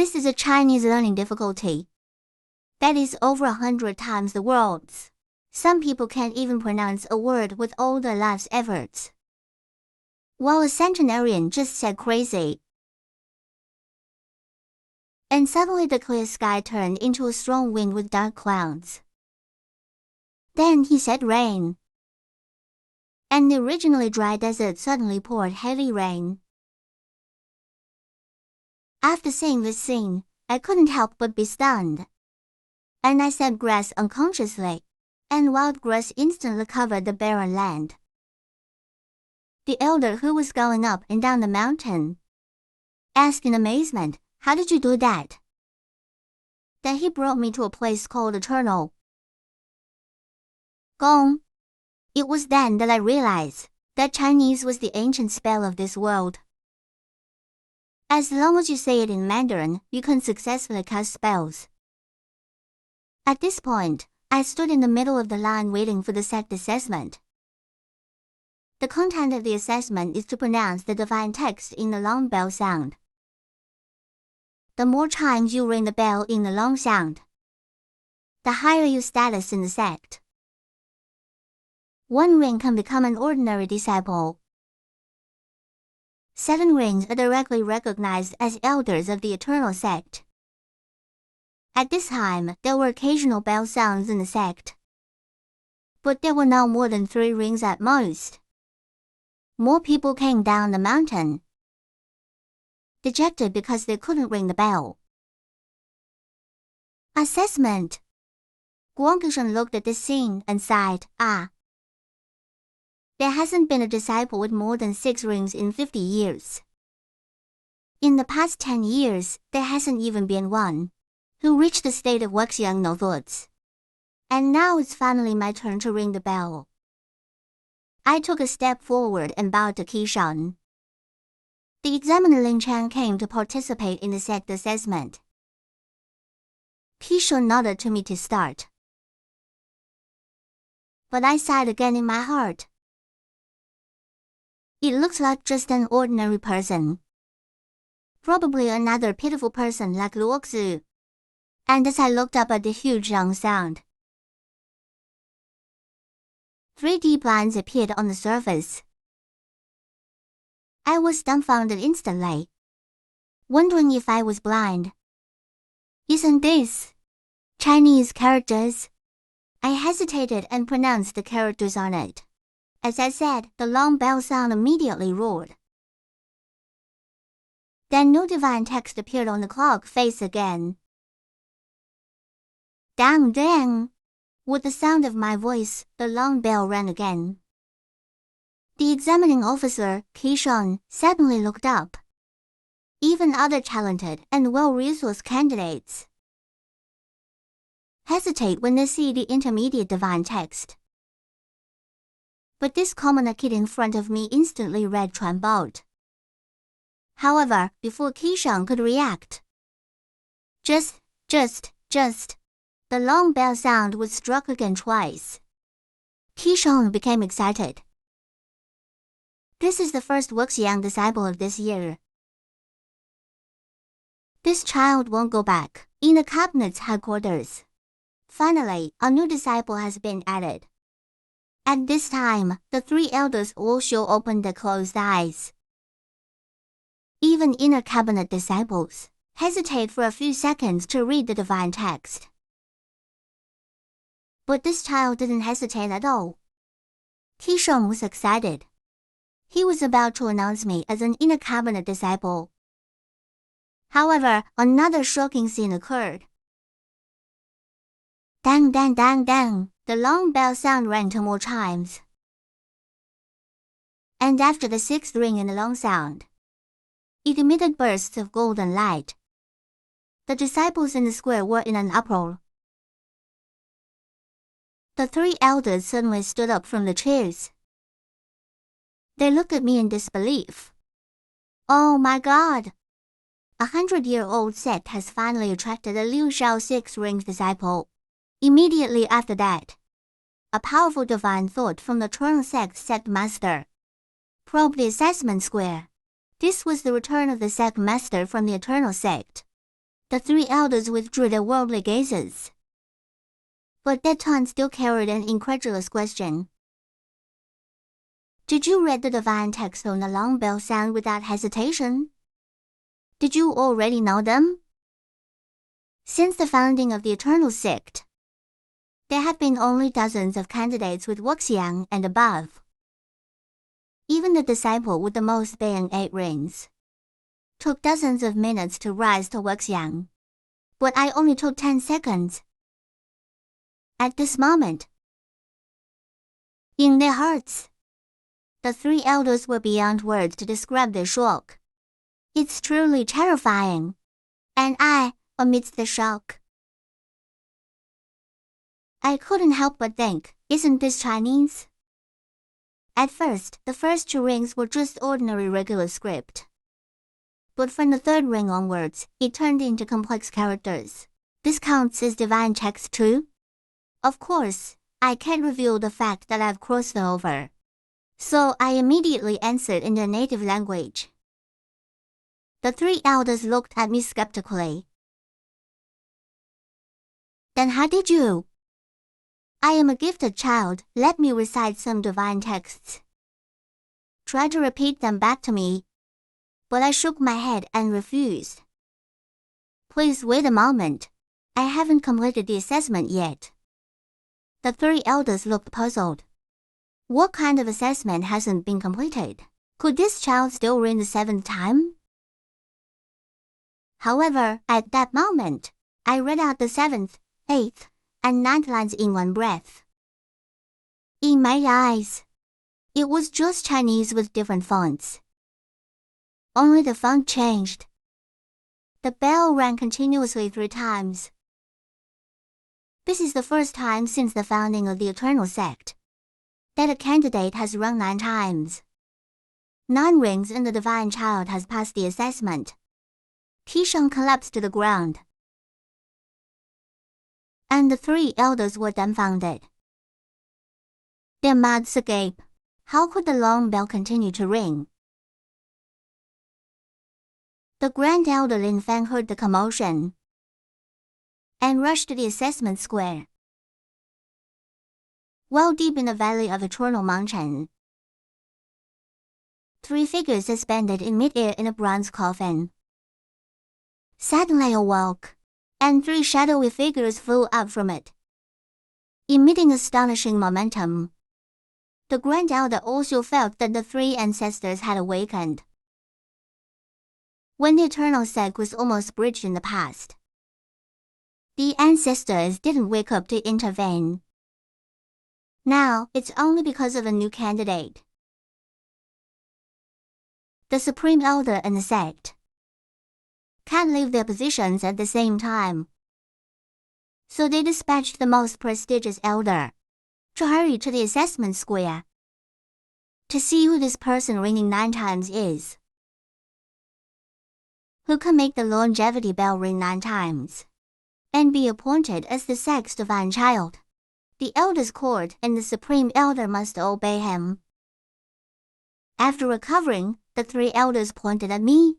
This is a Chinese learning difficulty that is over 100 times the world's. Some people can't even pronounce a word with all their life's efforts. While a centenarian just said crazy. And suddenly the clear sky turned into a strong wind with dark clouds. Then he said rain. And the originally dry desert suddenly poured heavy rain. After seeing this scene, I couldn't help but be stunned. And I said grass unconsciously, and wild grass instantly covered the barren land. The elder who was going up and down the mountain asked in amazement, "How did you do that?" Then he brought me to a place called Eternal. Gong. It was then that I realized that Chinese was the ancient spell of this world. As long as you say it in Mandarin, you can successfully cast spells. At this point, I stood in the middle of the line waiting for the sect assessment. The content of the assessment is to pronounce the divine text in the long bell sound. The more times you ring the bell in the long sound, the higher your status in the sect. One ring can become an ordinary disciple. 7 rings are directly recognized as elders of the Eternal sect. At this time, there were occasional bell sounds in the sect, but there were now more than 3 rings at most. More people came down the mountain, dejected because they couldn't ring the bell. Assessment. Guangkishan looked at this scene and sighed, "Ah. There hasn't been a disciple with more than 6 rings in 50 years. In the past 10 years, there hasn't even been one who reached the state of Wuxiang no thoughts. And now it's finally my turn to ring the bell." I took a step forward and bowed to Qishan. The examiner Ling Chan came to participate in the sect assessment. Qishan nodded to me to start. But I sighed again in my heart. It looks like just an ordinary person. Probably another pitiful person like Luoxu. And as I looked up at the huge long sound, 3 deep lines appeared on the surface. I was dumbfounded instantly, wondering if I was blind. "Isn't this Chinese characters?" I hesitated and pronounced the characters on it. As I said, the long bell sound immediately roared. Then no divine text appeared on the clock face again. Dang dang! With the sound of my voice, the long bell rang again. The examining officer, Qishan, suddenly looked up. Even other talented and well-resourced candidates hesitate when they see the intermediate divine text. But this commoner kid in front of me instantly read Chuan Baot. However, before Qishan could react, just, the long bell sound was struck again twice. Qishan became excited. "This is the first Wuxiang disciple of this year. This child won't go back." In the cabinet's headquarters, finally, a new disciple has been added. At this time, the 3 elders also opened their closed eyes. Even inner cabinet disciples hesitate for a few seconds to read the divine text. But this child didn't hesitate at all. Qishan was excited. He was about to announce me as an inner cabinet disciple. However, another shocking scene occurred. Dang dang dang dang! The long bell sound rang 2 more times. And after the 6th ring in the long sound, it emitted bursts of golden light. The disciples in the square were in an uproar. The 3 elders suddenly stood up from the chairs. They looked at me in disbelief. "Oh my God! A 100-year-old sect has finally attracted a Liu Shao 6-ring disciple." Immediately after that, a powerful divine thought from the Eternal sect master probed the assessment square. This was the return of the sect master from the Eternal sect. The three elders withdrew their worldly gazes. But their tone still carried an incredulous question. Did you read the divine text on the long bell sound without hesitation? Did you already know them? Since the founding of the Eternal Sect, there have been only dozens of candidates with Wuxiang and above. Even the disciple with the most bang 8 rings took dozens of minutes to rise to Wuxiang, but I only took 10 seconds. At this moment, in their hearts, the three elders were beyond words to describe their shock. It's truly terrifying. And I, amidst the shock, I couldn't help but think, isn't this Chinese? At first, the first 2 rings were just ordinary regular script. But from the 3rd ring onwards, it turned into complex characters. This counts as divine text too? Of course, I can't reveal the fact that I've crossed over. So I immediately answered in their native language. The 3 elders looked at me skeptically. Then how did you? I am a gifted child, let me recite some divine texts. Try to repeat them back to me. But I shook my head and refused. Please wait a moment. I haven't completed the assessment yet. The 3 elders looked puzzled. What kind of assessment hasn't been completed? Could this child still read the 7th time? However, at that moment, I read out the 7th, 8th, and 9th lines in one breath. In my eyes, it was just Chinese with different fonts. Only the font changed. The bell rang continuously 3 times. This is the first time since the founding of the Eternal Sect that a candidate has rung 9 times. 9 rings and the divine child has passed the assessment. Qisheng collapsed to the ground. And the 3 elders were dumbfounded. Their mouths agape. How could the long bell continue to ring? The Grand Elder Lin Fang heard the commotion and rushed to the assessment square. Well deep in the valley of eternal mountain, 3 figures suspended in mid-air in a bronze coffin suddenly awoke, and 3 shadowy figures flew up from it, emitting astonishing momentum. The Grand Elder also felt that the 3 ancestors had awakened. When the Eternal Sect was almost bridged in the past, the ancestors didn't wake up to intervene. Now, it's only because of a new candidate. The Supreme Elder and the sect can't leave their positions at the same time. So they dispatched the most prestigious elder to hurry to the assessment square to see who this person ringing 9 times is. Who can make the longevity bell ring 9 times and be appointed as the sect's divine child. The elders' court and the Supreme Elder must obey him. After recovering, the 3 elders pointed at me.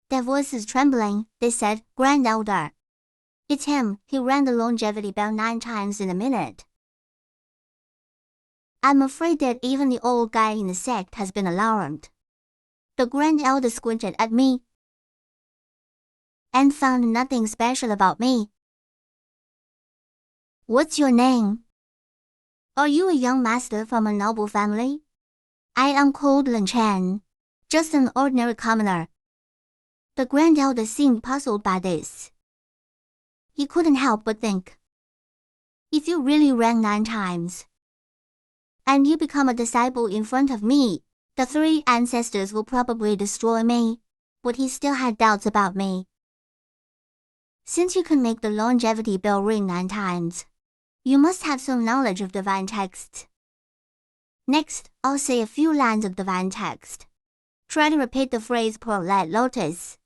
Their voices trembling, they said, Grand Elder. It's him, he rang the longevity bell 9 times in a minute. I'm afraid that even the old guy in the sect has been alarmed. The Grand Elder squinted at me and found nothing special about me. What's your name? Are you a young master from a noble family? I am called Lin Chen, just an ordinary commoner. The Grand Elder seemed puzzled by this. He couldn't help but think, if you really rang 9 times, and you become a disciple in front of me, the 3 ancestors will probably destroy me, but he still had doubts about me. Since you can make the longevity bell ring 9 times, you must have some knowledge of divine texts. Next, I'll say a few lines of divine text. Try to repeat the phrase Pearl Light Lotus.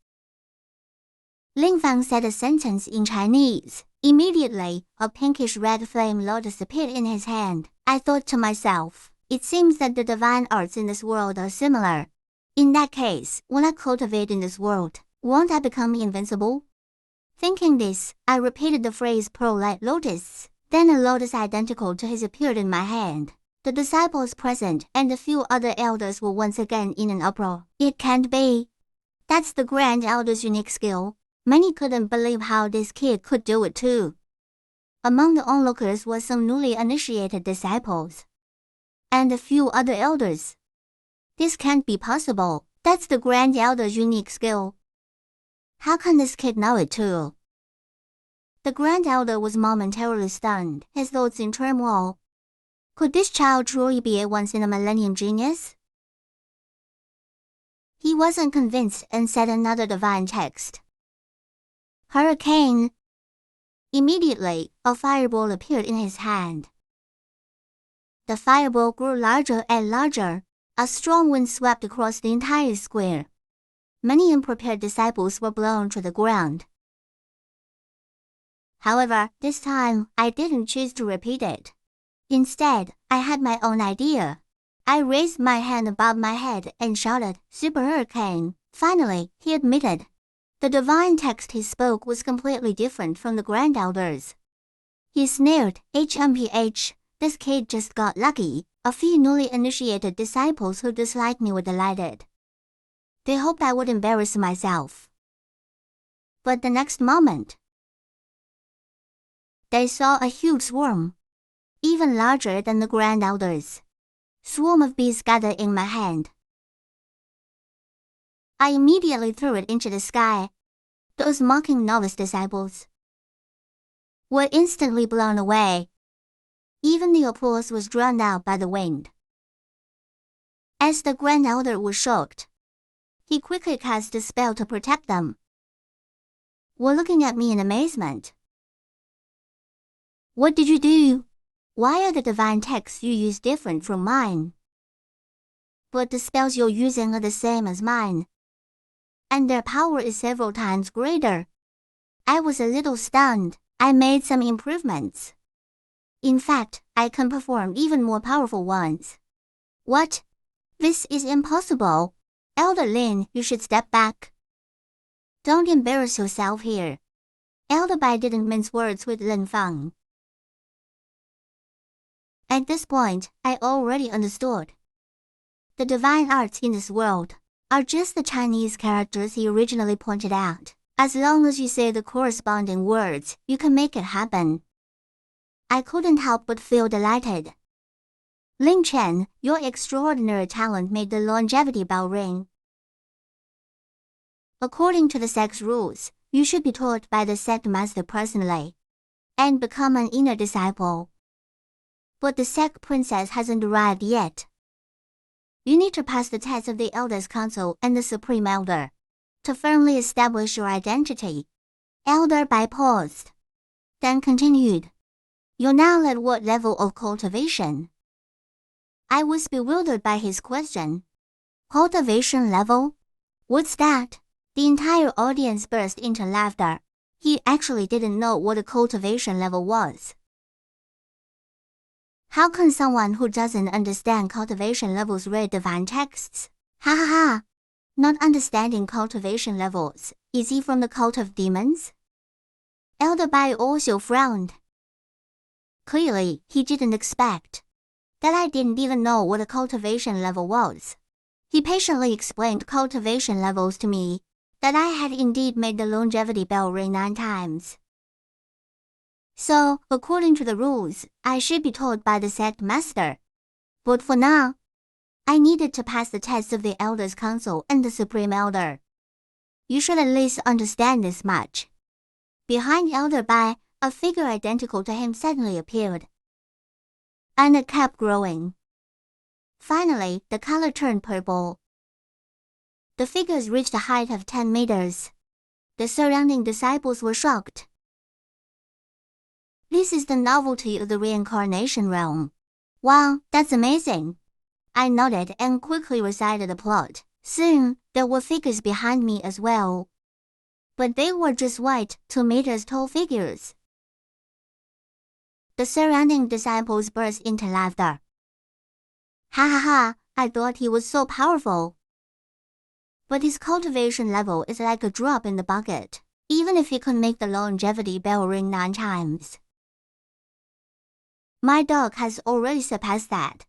Lin Fang said a sentence in Chinese. Immediately, a pinkish-red flame lotus appeared in his hand. I thought to myself, it seems that the divine arts in this world are similar. In that case, when I cultivate in this world, won't I become invincible? Thinking this, I repeated the phrase pearl-like lotus. Then a lotus identical to his appeared in my hand. The disciples present and a few other elders were once again in an uproar. It can't be. That's the Grand Elder's unique skill. Many couldn't believe how this kid could do it too. Among the onlookers were some newly initiated disciples. And a few other elders. This can't be possible. That's the Grand Elder's unique skill. How can this kid know it too? The Grand Elder was momentarily stunned, his thoughts in turmoil. Could this child truly be a once-in-a-millennium genius? He wasn't convinced and said another divine text. Hurricane. Immediately, a fireball appeared in his hand. The fireball grew larger and larger. A strong wind swept across the entire square. Many unprepared disciples were blown to the ground. However, this time, I didn't choose to repeat it. Instead, I had my own idea. I raised my hand above my head and shouted, "Super Hurricane." Finally, he admitted. The divine text he spoke was completely different from the Grand Elder's. He sneered, "HMPH, this kid just got lucky." A few newly initiated disciples who disliked me were delighted. They hoped I would embarrass myself. But the next moment, they saw a huge swarm, even larger than the Grand Elder's. Swarm of bees gathered in my hand. I immediately threw it into the sky. Those mocking novice disciples were instantly blown away. Even the applause was drowned out by the wind. As the Grand Elder was shocked, he quickly cast a spell to protect them. Were looking at me in amazement. "What did you do? Why are the divine texts you use different from mine?" "But the spells you're using are the same as mine, and their power is several times greater." I was a little stunned. I made some improvements. In fact, I can perform even more powerful ones. "What? This is impossible. Elder Lin, you should step back. Don't embarrass yourself here." Elder Bai didn't mince words with Lin Feng. At this point, I already understood. The divine arts in this world are just the Chinese characters he originally pointed out. As long as you say the corresponding words, you can make it happen. I couldn't help but feel delighted. "Ling Chen, your extraordinary talent made the longevity bell ring. According to the sect's rules, you should be taught by the sect master personally, and become an inner disciple. But the sect princess hasn't arrived yet. You need to pass the test of the Elders' Council and the Supreme Elder to firmly establish your identity." Elder Bai paused, then continued. "You're now at what level of cultivation?" I was bewildered by his question. "Cultivation level? What's that?" The entire audience burst into laughter. He actually didn't know what a cultivation level was. How can someone who doesn't understand cultivation levels read divine texts? Ha ha ha! Not understanding cultivation levels, is he from the cult of demons? Elder Bai also frowned. Clearly, he didn't expect that I didn't even know what a cultivation level was. He patiently explained cultivation levels to me, that I had indeed made the longevity bell ring 9 times. So, according to the rules, I should be taught by the sect master. But for now, I needed to pass the tests of the Elders' Council and the Supreme Elder. You should at least understand this much. Behind Elder Bai, a figure identical to him suddenly appeared. And it kept growing. Finally, the color turned purple. The figures reached a height of 10 meters. The surrounding disciples were shocked. "This is the novelty of the reincarnation realm. Wow, that's amazing." I nodded and quickly recited the plot. Soon, there were figures behind me as well. But they were just white, 2 meters tall figures. The surrounding disciples burst into laughter. Ha ha ha, I thought he was so powerful. But his cultivation level is like a drop in the bucket. even if he could make the longevity bell ring 9 times. My dog has already surpassed that.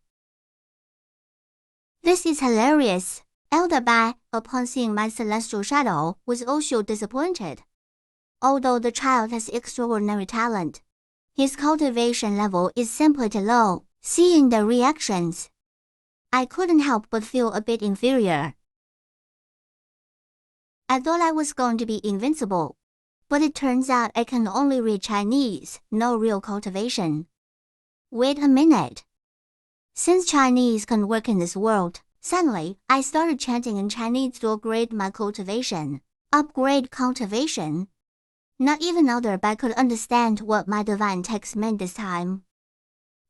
This is hilarious. Elder Bai, upon seeing my celestial shadow, was also disappointed. Although the child has extraordinary talent, his cultivation level is simply too low. Seeing the reactions, I couldn't help but feel a bit inferior. I thought I was going to be invincible, but it turns out I can only read Chinese, no real cultivation. Wait a minute. Since Chinese can work in this world, suddenly I started chanting in Chinese to upgrade my cultivation. Upgrade cultivation? Not even Elder Bai could understand what my divine text meant this time.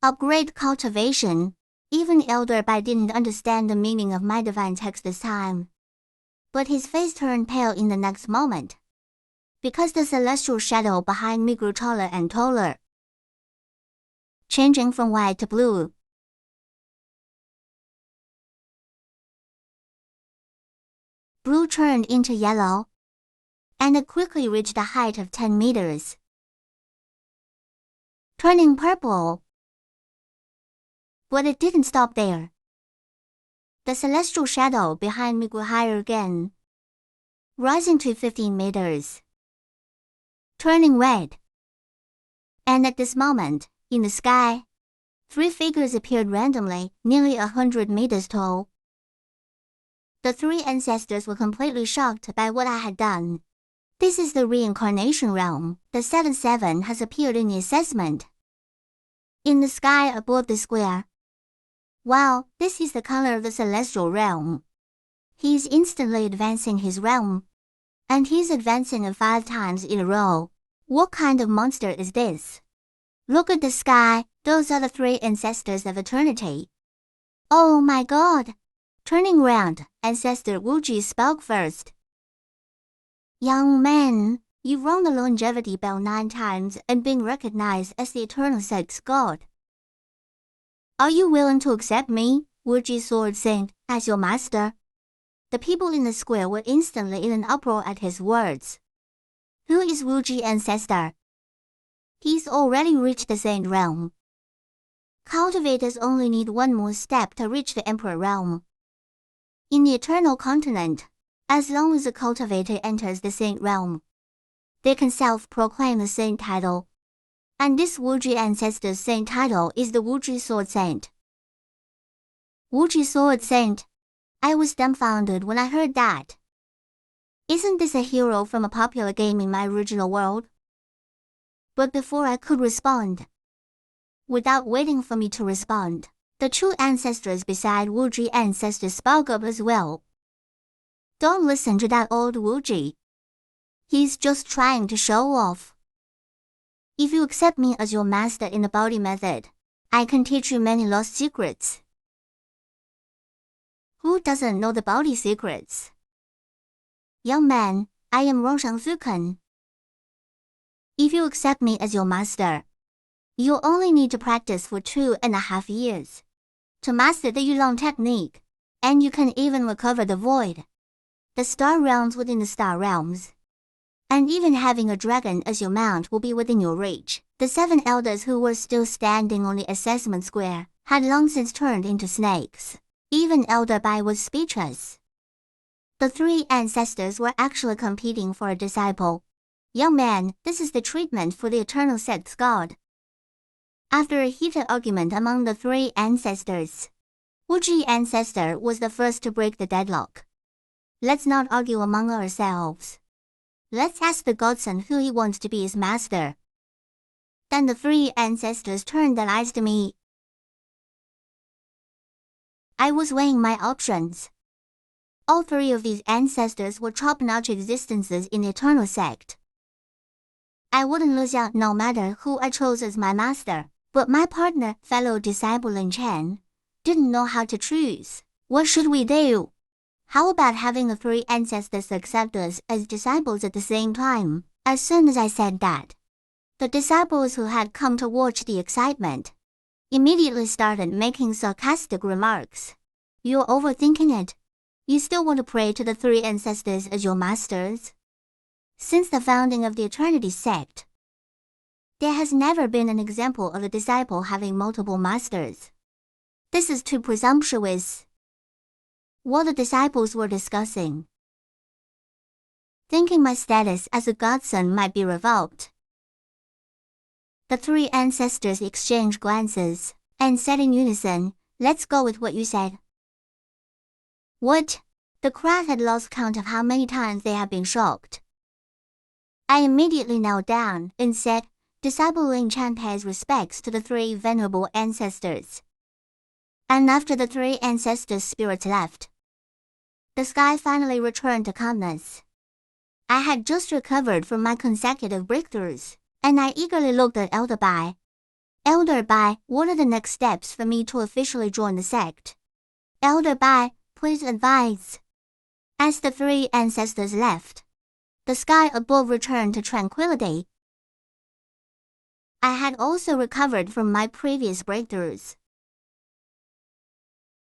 Upgrade cultivation? Even Elder Bai didn't understand the meaning of my divine text this time. But his face turned pale in the next moment, because the celestial shadow behind me grew taller and taller, changing from white to blue. Blue turned into yellow, and it quickly reached a height of 10 meters, turning purple. But it didn't stop there. The celestial shadow behind me grew higher again, rising to 15 meters, turning red. And at this moment, in the sky, 3 figures appeared randomly, nearly 100 meters tall. The 3 ancestors were completely shocked by what I had done. This is the reincarnation realm. The 7-7 has appeared in the assessment. In the sky above the square. Wow, this is the color of the celestial realm. He is instantly advancing his realm. And he's advancing it 5 times in a row. What kind of monster is this? Look at the sky, those are the 3 ancestors of eternity. Oh my god! Turning round, Ancestor Wuji spoke first. Young man, you've rung the longevity bell 9 times and been recognized as the eternal sex god. Are you willing to accept me, Wuji Sword Saint, as your master? The people in the square were instantly in an uproar at his words. Who is Wuji Ancestor? He's already reached the Saint realm. Cultivators only need 1 more step to reach the Emperor realm. In the Eternal Continent, as long as a cultivator enters the Saint realm, they can self-proclaim the Saint title. And this Wuji Ancestor's Saint title is the Wuji Sword Saint. Wuji Sword Saint. I was dumbfounded when I heard that. Isn't this a hero from a popular game in my original world? But before I could respond, without waiting for me to respond, the 2 ancestors beside Wuji Ancestor spoke up as well. Don't listen to that old Wuji. He's just trying to show off. If you accept me as your master in the body method, I can teach you many lost secrets. Who doesn't know the body secrets? Young man, I am Rongshang Zuken. If you accept me as your master, you'll only need to practice for 2.5 years to master the Yulong technique, and you can even recover the void, the star realms within the star realms. And even having a dragon as your mount will be within your reach. The 7 elders who were still standing on the assessment square had long since turned into snakes. Even Elder Bai was speechless. The 3 ancestors were actually competing for a disciple. Young man, this is the treatment for the eternal sex god. After a heated argument among the 3 ancestors, Wuji Ancestor was the first to break the deadlock. Let's not argue among ourselves. Let's ask the godson who he wants to be his master. Then the 3 ancestors turned their eyes to me. I was weighing my options. All 3 of these ancestors were top-notch existences in the eternal sect. I wouldn't lose out no matter who I chose as my master, but my partner, fellow disciple Lin Chen, didn't know how to choose. What should we do? How about having the 3 ancestors accept us as disciples at the same time? As soon as I said that, the disciples who had come to watch the excitement immediately started making sarcastic remarks. You're overthinking it. You still want to pray to the 3 ancestors as your masters? Since the founding of the Eternity sect, there has never been an example of a disciple having multiple masters. This is too presumptuous. What the disciples were discussing. Thinking my status as a godson might be revoked, the three ancestors exchanged glances and said in unison, "Let's go with what you said." What? The crowd had lost count of how many times they had been shocked. I immediately knelt down and said, "Disciple Lin-Chan pays respects to the three venerable ancestors." And after the three ancestors' spirits left, the sky finally returned to calmness. I had just recovered from my consecutive breakthroughs, and I eagerly looked at Elder Bai. "Elder Bai, what are the next steps for me to officially join the sect?" "Elder Bai, please advise." As the three ancestors left, the sky above returned to tranquility. I had also recovered from my previous breakthroughs.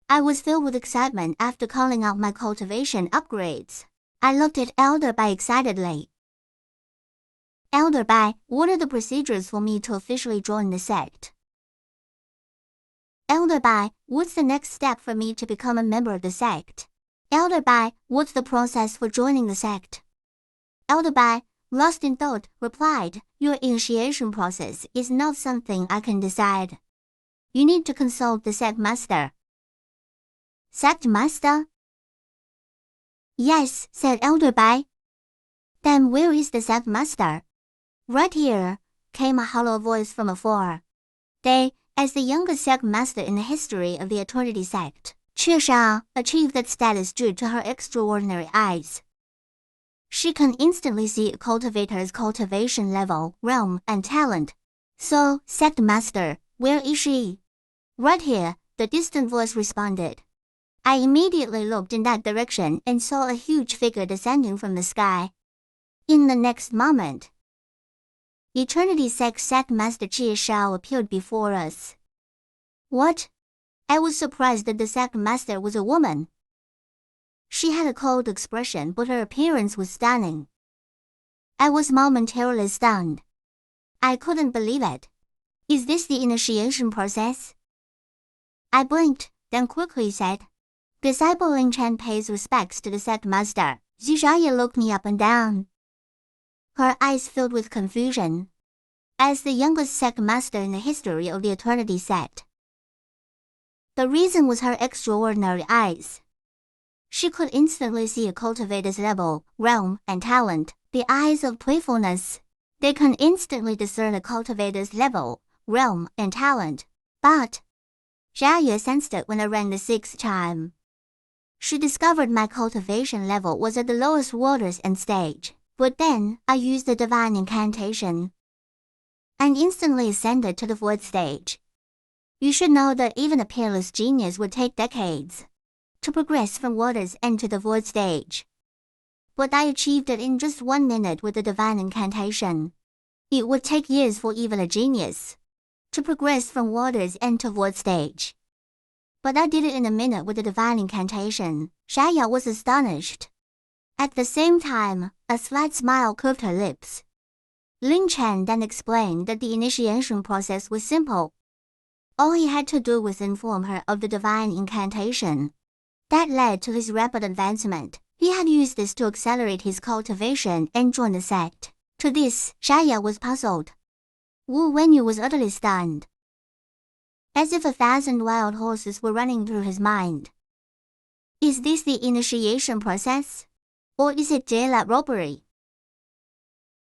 I was filled with excitement after calling out my cultivation upgrades. I looked at Elder Bai excitedly. "Elder Bai, what are the procedures for me to officially join the sect?" "Elder Bai, what's the next step for me to become a member of the sect?" "Elder Bai, what's the process for joining the sect?" Elder Bai, lost in thought, replied, "Your initiation process is not something I can decide. You need to consult the sect master." "Sect master?" "Yes," said Elder Bai. "Then where is the sect master?" "Right here," came a hollow voice from afar. They, as the youngest sect master in the history of the Eternity sect, Que Shang, achieved that status due to her extraordinary eyes. She can instantly see a cultivator's cultivation level, realm, and talent. "So, sect master, where is she?" "Right here," the distant voice responded. I immediately looked in that direction and saw a huge figure descending from the sky. In the next moment, Eternity sect master Qie Shao appeared before us. What? I was surprised that the sect master was a woman. She had a cold expression, but her appearance was stunning. I was momentarily stunned. I couldn't believe it. Is this the initiation process? I blinked, then quickly said, "Disciple Lin-Chan pays respects to the sect master." Zhishaya looked me up and down. Her eyes filled with confusion. As the youngest sect master in the history of the Eternity sect, the reason was her extraordinary eyes. She could instantly see a cultivator's level, realm, and talent. The eyes of playfulness. They can instantly discern a cultivator's level, realm, and talent. But Xiaoye sensed it when I rang the 6th time. She discovered my cultivation level was at the lowest waters and stage, but then I used the divine incantation and instantly ascended to the 4th stage. You should know that even a peerless genius would take decades to progress from waters and to the 4th stage. But I achieved it in just 1 minute with the divine incantation. It would take years for even a genius to progress from waters and to 4th stage. But I did it in a minute with the divine incantation. Shaya was astonished. At the same time, a slight smile curved her lips. Lin-Chan then explained that the initiation process was simple. All he had to do was inform her of the divine incantation. That led to his rapid advancement. He had used this to accelerate his cultivation and join the sect. To this, Shaya was puzzled. Wu Wenyu was utterly stunned, as if 1,000 wild horses were running through his mind. Is this the initiation process? Or is it jail robbery?